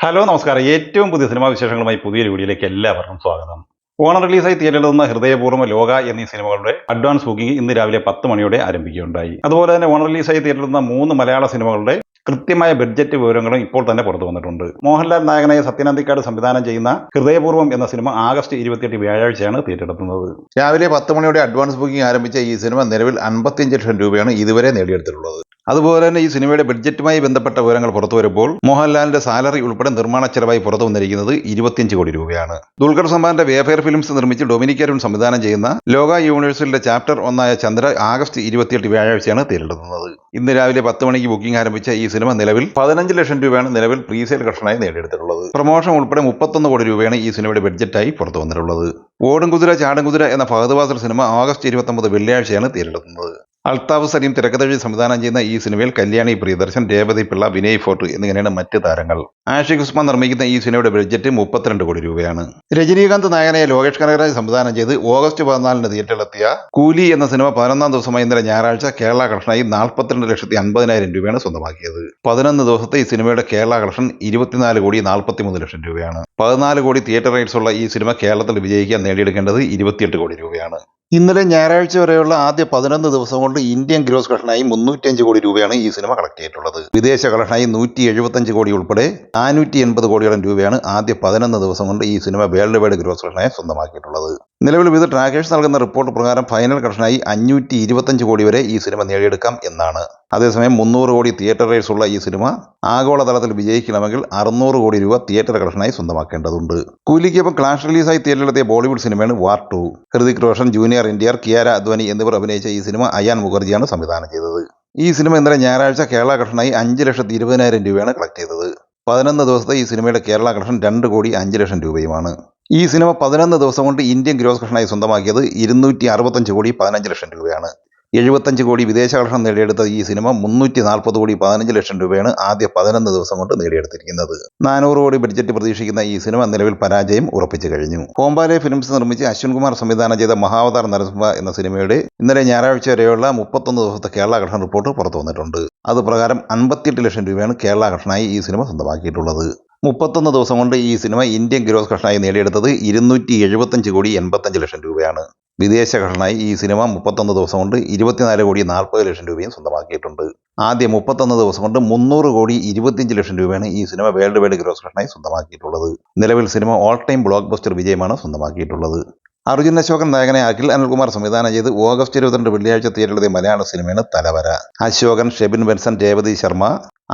Hello നമസ്കാരം. ഏറ്റവും പുതിയ സിനിമാ വിശേഷങ്ങളുമായി പുതിയൊരു വീഡിയോയിലേക്ക് എല്ലാവർക്കും സ്വാഗതം. ഓണം റിലീസായി തിയേറ്ററിൽ നിന്ന് ഹൃദയപൂർവ്വം ലോക എന്നീ സിനിമകളുടെ അഡ്വാൻസ് ബുക്കിംഗ് ഇന്ന് രാവിലെ 10 മണിയോടെ ആരംഭിക്കുകയുണ്ടായി. അതുപോലെ തന്നെ ഓണം റിലീസായി തിയേറ്ററിൽ നിന്ന് 3 മലയാള സിനിമകളുടെ കൃത്യമായ ബഡ്ജറ്റ് വിവരങ്ങളും ഇപ്പോൾ തന്നെ പുറത്തു വന്നിട്ടുണ്ട്. മോഹൻലാൽ നായകനായ സത്യനന്ദിക്കാട് സംവിധാനം ചെയ്യുന്ന ഹൃദയപൂർവ്വം എന്ന സിനിമ ആഗസ്റ്റ് 28 വ്യാഴാഴ്ചയാണ് തിയേറ്ററെത്തുന്നത്. രാവിലെ 10 മണിയോടെ അഡ്വാൻസ് ബുക്കിംഗ് ആരംഭിച്ച ഈ സിനിമ നിലവിൽ 55 ലക്ഷം രൂപയാണ് ഇതുവരെ നേടിയെടുത്തിട്ടുള്ളത്. അതുപോലെ തന്നെ ഈ സിനിമയുടെ ബഡ്ജറ്റുമായി ബന്ധപ്പെട്ട വിവരങ്ങൾ പുറത്തു വരുമ്പോൾ മോഹൻലാലിന്റെ സാലറി ഉൾപ്പെടെ നിർമ്മാണ ചെലവായി പുറത്തു വന്നിരിക്കുന്നത് 25 കോടി രൂപയാണ്. ദുൽഖർ സൽമാന്റെ വേഫെയർ ഫിലിംസ് നിർമ്മിച്ച് ഡൊമിനിക് അരുൺ സംവിധാനം ചെയ്യുന്ന ലോക യൂണിവേഴ്സലിന്റെ ചാപ്റ്റർ 1 ചന്ദ്ര ആഗസ്റ്റ് 28 വ്യാഴാഴ്ചയാണ് തിയേറ്ററിലെത്തുന്നത്. ഇന്ന് രാവിലെ 10 മണിക്ക് ബുക്കിംഗ് ആരംഭിച്ച ഈ സിനിമ നിലവിൽ 15 ലക്ഷം രൂപയാണ് നിലവിൽ പ്രീസെയിൽ കളക്ഷനായി നേടിയെടുത്തിട്ടുള്ളത്. പ്രൊമോഷൻ ഉൾപ്പെടെ 31 കോടി രൂപയാണ് ഈ സിനിമയുടെ ബഡ്ജറ്റായി പുറത്തു വന്നിട്ടുള്ളത്. ഓടും കുതിര ചാടും കുതിര എന്ന ഫഹദ് ഫാസിൽ സിനിമ ആഗസ്റ്റ് 29 വെള്ളിയാഴ്ചയാണ് തിയേറ്ററിലെത്തുന്നത്. അൽത്താഫ് സലീം തിരക്കഥെഴുതി സംവിധാനം ചെയ്യുന്ന ഈ സിനിമയിൽ കല്യാണി പ്രിയദർശൻ, രേവതി പിള്ള, വിനയ് ഫോർട്ട് എന്നിങ്ങനെയാണ് മറ്റ് താരങ്ങൾ. ആഷിഖ് ഉസ്മാൻ നിർമ്മിക്കുന്ന ഈ സിനിമയുടെ ബഡ്ജറ്റ് 32 കോടി രൂപയാണ്. രജനീകാന്ത് നായകനായ ലോകേഷ് കനകരാജ് സംവിധാനം ചെയ്ത് ഓഗസ്റ്റ് 14 തിയേറ്ററിലെത്തിയ കൂലി എന്ന സിനിമ 11ാം ദിവസമായ ഇന്നലെ ഞായറാഴ്ച കേരള കളക്ഷനായി 42,50,000 രൂപയാണ് സ്വന്തമാക്കിയത്. 11 ദിവസത്തെ ഈ സിനിമയുടെ കേരള കളക്ഷൻ 24,43 ലക്ഷം രൂപയാണ്. 14 കോടി തിയേറ്റർ റൈറ്റ്സ് ഉള്ള ഈ സിനിമ കേരളത്തിൽ വിജയിക്കാൻ നേടിയെടുക്കേണ്ടത് 28 കോടി രൂപയാണ്. ഇന്നലെ ഞായറാഴ്ച വരെയുള്ള ആദ്യ 11 ദിവസം കൊണ്ട് ഇന്ത്യൻ ഗ്രോസ് കളക്ഷനായി 305 കോടി രൂപയാണ് ഈ സിനിമ കളക്ട് ചെയ്തിട്ടുള്ളത്. വിദേശ കളക്ഷനായി 175 കോടി ഉൾപ്പെടെ 480 കോടിയോളം രൂപയാണ് ആദ്യ 11 ദിവസം കൊണ്ട് ഈ സിനിമ വേൾഡ് വൈഡ് ഗ്രോസ് കളക്ഷനായി സ്വന്തമാക്കിയിട്ടുള്ളത്. നിലവിൽ വിവിധ ട്രാക്കേഴ്സ് നൽകുന്ന റിപ്പോർട്ട് പ്രകാരം ഫൈനൽ കളക്ഷനായി 525 കോടി വരെ ഈ സിനിമ നേടിയെടുക്കാം എന്നാണ്. അതേസമയം 300 കോടി തിയേറ്റർ റൈറ്റ്സ് ഉള്ള ഈ സിനിമ ആഗോളതലത്തിൽ വിജയിക്കണമെങ്കിൽ 600 കോടി രൂപ തിയേറ്റർ കളക്ഷനായി സ്വന്തമാക്കേണ്ടതുണ്ട്. കൂലിക്കൊപ്പം ക്ലാഷ് റിലീസായി തിയേറ്ററിലെത്തിയ ബോളിവുഡ് സിനിമയാണ് വാർ 2. ഹൃതിക് റോഷൻ, ജൂനിയർ NTR, കിയാര അദ്വാനി എന്നിവർ അഭിനയിച്ച ഈ സിനിമ അയാൻ മുഖർജിയാണ് സംവിധാനം ചെയ്തത്. ഈ സിനിമ ഇന്നലെ ഞായറാഴ്ച കേരള കളക്ഷനായി 5,20,000 രൂപയാണ് കളക്ട് ചെയ്തത്. 11 ദിവസത്തെ ഈ സിനിമയുടെ കേരള കളക്ഷൻ 2 കോടി 5 ലക്ഷം രൂപയുമാണ്. ഈ സിനിമ 11 ദിവസം കൊണ്ട് ഇന്ത്യൻ ഗ്രോസ് കളക്ഷനായി സ്വന്തമാക്കിയത് 265 കോടി 15 ലക്ഷം രൂപയാണ്. 75 കോടി വിദേശ കളക്ഷൻ നേടിയെടുത്ത ഈ സിനിമ 340 കോടി 15 ലക്ഷം രൂപയാണ് ആദ്യ 11 ദിവസം കൊണ്ട് നേടിയെടുത്തിരിക്കുന്നത്. 400 കോടി ബഡ്ജറ്റ് പ്രതീക്ഷിക്കുന്ന ഈ സിനിമ നിലവിൽ പരാജയം ഉറപ്പിച്ചു കഴിഞ്ഞു. കോമ്പാലെ ഫിലിംസ് നിർമ്മിച്ച് അശ്വിൻ കുമാർ സംവിധാനം ചെയ്ത മഹാവതാർ നരസിംഹ എന്ന സിനിമയുടെ ഇന്നലെ ഞായറാഴ്ച വരെയുള്ള 31 ദിവസത്തെ കേരള കളക്ഷൻ റിപ്പോർട്ട് പുറത്തു വന്നിട്ടുണ്ട്. അതുപ്രകാരം 58 ലക്ഷം രൂപയാണ് കേരള കളക്ഷനായി ഈ സിനിമ സ്വന്തമാക്കിയിട്ടുള്ളത്. 31 ദിവസം കൊണ്ട് ഈ സിനിമ ഇന്ത്യൻ ഗ്രോസ് കളക്ഷനായി നേടിയെടുത്തത് 275 കോടി 85 ലക്ഷം രൂപയാണ്. വിദേശ കളക്ഷനായി ഈ സിനിമ 31 ദിവസം കൊണ്ട് 24 കോടി 40 ലക്ഷം രൂപയും സ്വന്തമാക്കിയിട്ടുണ്ട്. ആദ്യ 31 ദിവസം കൊണ്ട് 300 കോടി 25 ലക്ഷം രൂപയാണ് ഈ സിനിമ വേൾഡ് വൈഡ് ഗ്രോസ് കളക്ഷനായി സ്വന്തമാക്കിയിട്ടുള്ളത്. നിലവിൽ cinema all time block buster വിജയമാണ് സ്വന്തമാക്കിയിട്ടുള്ളത്. അർജുൻ അശോകൻ നായകനെ അഖിൽ അനിൽകുമാർ സംവിധാനം ചെയ്ത് ഓഗസ്റ്റ് 22 വെള്ളിയാഴ്ച തിയേറ്ററിലെത്തിയ മലയാള സിനിമയാണ് തലവര. അശോകൻ, ഷെബിൻ ബെൻസൺ, രേവതി ശർമ്മ,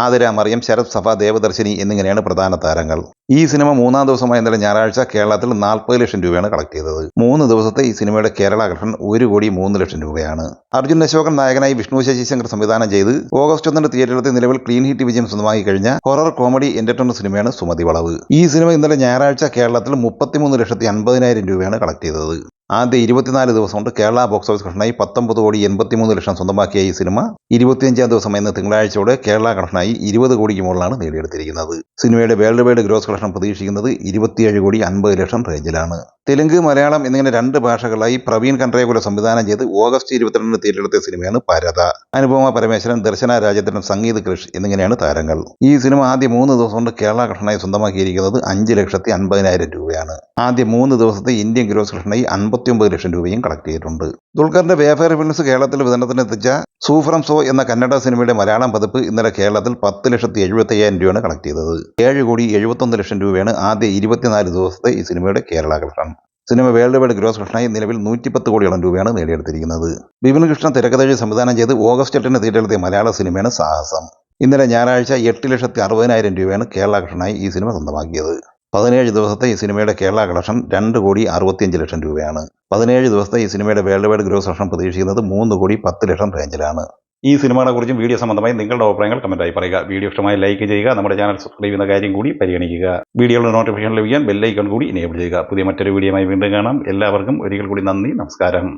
ആതിര മറിയം, ശരത് സഫ, ദേവദർശിനി എന്നിങ്ങനെയാണ് പ്രധാന താരങ്ങൾ. ഈ സിനിമ 3ാം ദിവസമായ ഇന്നലെ ഞായറാഴ്ച കേരളത്തിൽ 40 ലക്ഷം രൂപയാണ് കളക്ട് ചെയ്തത്. 3 ദിവസത്തെ ഈ സിനിമയുടെ കേരള കളക്ഷൻ 1 കോടി 3 ലക്ഷം രൂപയാണ്. അർജുൻ അശോകൻ നായകനായി വിഷ്ണു ശശിശങ്കർ സംവിധാനം ചെയ്ത് ഓഗസ്റ്റ് 1 തിയേറ്ററിലെത്തി നിലവിൽ ക്ലീൻ ഹിറ്റ് വിജയം സ്വന്തമാക്കി കഴിഞ്ഞ ഹൊറർ കോമഡി എന്റർടൈനർ സിനിമയാണ് സുമതി വളവ്. ഈ സിനിമ ഇന്നലെ ഞായറാഴ്ച കേരളത്തിൽ 33,50,000 രൂപയാണ് കളക്ട് ചെയ്തത്. ആദ്യ 24 ദിവസം കൊണ്ട് കേരള ബോക്സ് ഓഫീസ് കളക്ഷനായി 19 കോടി 83 ലക്ഷം സ്വന്തമാക്കിയ ഈ സിനിമ 25ാം ദിവസം എന്ന തിങ്കളാഴ്ചയോടെ കേരള കളക്ഷനായി 20 കോടിക്ക് മുകളിലാണ് നേടിയെടുത്തിരിക്കുന്നത്. സിനിമയുടെ വേൾഡ് വൈഡ് ഗ്രോസ് കളക്ഷൻ പ്രതീക്ഷിക്കുന്നത് 27 കോടി 50 ലക്ഷം റേഞ്ചിലാണ്. തെലുങ്ക്, മലയാളം എന്നിങ്ങനെ 2 ഭാഷകളായി പ്രവീൺ കൺട്രേകുല സംവിധാനം ചെയ്ത് ഓഗസ്റ്റ് 22 തിയേറ്ററിലെത്തിയ സിനിമയാണ് പരത. അനുപമ പരമേശ്വരൻ, ദർശന രാജേന്ദ്രൻ, സംഗീത് കൃഷ് എന്നിങ്ങനെയാണ് താരങ്ങൾ. ഈ സിനിമ ആദ്യ 3 ദിവസം കൊണ്ട് കേരള കളക്ഷനായി സ്വന്തമാക്കിയിരിക്കുന്നത് 5,50,000 രൂപയാണ്. ആദ്യ 3 ദിവസത്തെ ഇന്ത്യൻ ഗ്രോസ് കളക്ഷനായി 59 ലക്ഷം രൂപയും കളക്ട് ചെയ്തിട്ടുണ്ട്. ദുൽഖറിന്റെ വേഫെയർ ഫിലിംസ് കേരളത്തിൽ വിതരണത്തിനെത്തിച്ച സൂഫ്രം സോ എന്ന കന്നഡ സിനിമയുടെ മലയാളം പതിപ്പ് ഇന്നലെ കേരളത്തിൽ 10,75,000 രൂപയാണ് കളക്ട് ചെയ്തത്. 7 കോടി 71 ലക്ഷം രൂപയാണ് ആദ്യ 24 ദിവസത്തെ ഈ സിനിമയുടെ കേരള കളക്ഷൻ. സിനിമ വേൾഡ് വൈഡ് ഗ്രോസ് കളക്ഷനായി നിലവിൽ 110 കോടിയോളം രൂപയാണ് നേടിയെടുത്തിരിക്കുന്നത്. ബിപിൻ കൃഷ്ണ തിരക്കഥെഴുതി സംവിധാനം ചെയ്ത് ഓഗസ്റ്റ് 8 തിയേറ്ററിലെത്തിയ മലയാള സിനിമയാണ് സാഹസം. ഇന്നലെ ഞായറാഴ്ച 8,60,000 രൂപയാണ് കേരള കളക്ഷനായി ഈ സിനിമ സ്വന്തമാക്കിയത്. 17 ദിവസത്തെ ഈ സിനിമയുടെ കേരള കളക്ഷൻ 2 കോടി 65 ലക്ഷം രൂപയാണ്. 17 ദിവസത്തെ ഈ സിനിമയുടെ വേൾഡ് വൈഡ് ഗ്രോസ് കളക്ഷൻ പ്രതീക്ഷിക്കുന്നത് 3 കോടി 10 ലക്ഷം റേഞ്ചിലാണ്. ഈ സിനിമകളെ കുറിച്ചും വീഡിയോ സംബന്ധമായി നിങ്ങളുടെ അഭിപ്രായങ്ങൾ കമന്റായി പറയുക. വീഡിയോ ഇഷ്ടമായി ലൈക്ക് ചെയ്യുക. നമ്മുടെ ചാനൽ സബ്സ്ക്രൈബ് ചെയ്യുന്ന കാര്യം കൂടി പരിഗണിക്കുക. വീഡിയോയുടെ നോട്ടിഫിക്കേഷൻ ലഭിക്കാൻ ബെൽ ഐക്കൺ കൂടി എനേബിൾ ചെയ്യുക. പുതിയ മറ്റൊരു വീഡിയോയുമായി വീണ്ടും കാണാം. എല്ലാവർക്കും ഒരിക്കൽ കൂടി നന്ദി, നമസ്കാരം.